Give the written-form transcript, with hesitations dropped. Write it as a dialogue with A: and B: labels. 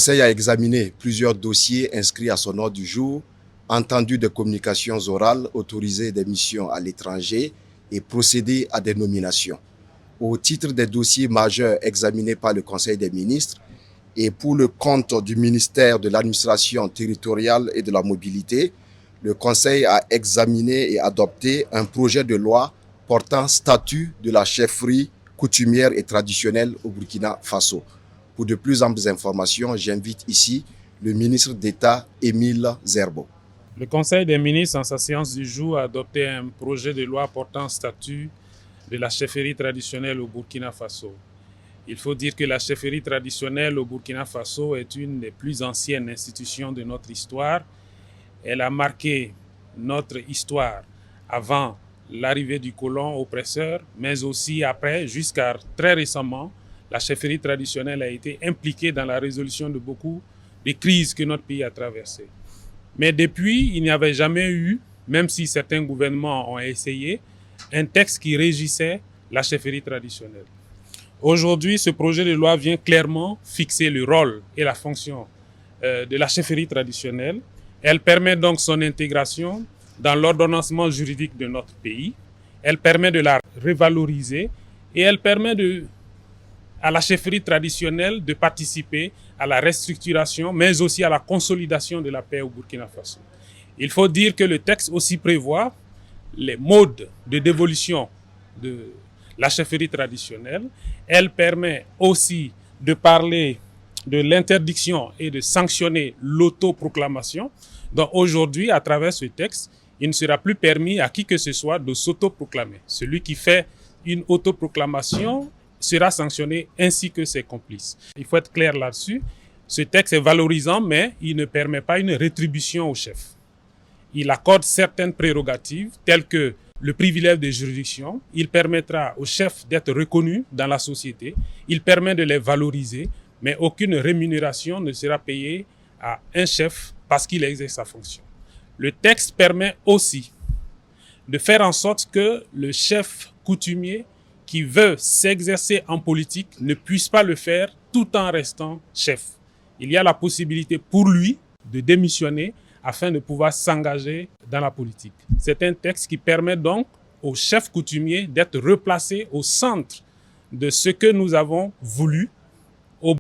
A: Conseil a examiné plusieurs dossiers inscrits à son ordre du jour, entendu des communications orales, autorisé des missions à l'étranger et procédé à des nominations. Au titre des dossiers majeurs examinés par le Conseil des ministres et pour le compte du ministère de l'Administration territoriale et de la mobilité, le Conseil a examiné et adopté un projet de loi portant statut de la chefferie coutumière et traditionnelle au Burkina Faso. Pour de plus amples informations, j'invite ici le ministre d'État Émile Zerbo.
B: Le Conseil des ministres, en sa séance du jour, a adopté un projet de loi portant statut de la chefferie traditionnelle au Burkina Faso. Il faut dire que la chefferie traditionnelle au Burkina Faso est une des plus anciennes institutions de notre histoire. Elle a marqué notre histoire avant l'arrivée du colon oppresseur, mais aussi après, jusqu'à très récemment, la chefferie traditionnelle a été impliquée dans la résolution de beaucoup de crises que notre pays a traversées. Mais depuis, il n'y avait jamais eu, même si certains gouvernements ont essayé, un texte qui régissait la chefferie traditionnelle. Aujourd'hui, ce projet de loi vient clairement fixer le rôle et la fonction de la chefferie traditionnelle. Elle permet donc son intégration dans l'ordonnancement juridique de notre pays. Elle permet de la revaloriser et elle permet à la chefferie traditionnelle de participer à la restructuration, mais aussi à la consolidation de la paix au Burkina Faso. Il faut dire que le texte aussi prévoit les modes de dévolution de la chefferie traditionnelle. Elle permet aussi de parler de l'interdiction et de sanctionner l'autoproclamation. Donc aujourd'hui, à travers ce texte, il ne sera plus permis à qui que ce soit de s'autoproclamer. Celui qui fait une autoproclamation sera sanctionné ainsi que ses complices. Il faut être clair là-dessus. Ce texte est valorisant, mais il ne permet pas une rétribution au chef. Il accorde certaines prérogatives telles que le privilège de juridiction. Il permettra aux chefs d'être reconnus dans la société. Il permet de les valoriser, mais aucune rémunération ne sera payée à un chef parce qu'il exerce sa fonction. Le texte permet aussi de faire en sorte que le chef coutumier qui veut s'exercer en politique ne puisse pas le faire tout en restant chef. Il y a la possibilité pour lui de démissionner afin de pouvoir s'engager dans la politique. C'est un texte qui permet donc au chef coutumier d'être replacé au centre de ce que nous avons voulu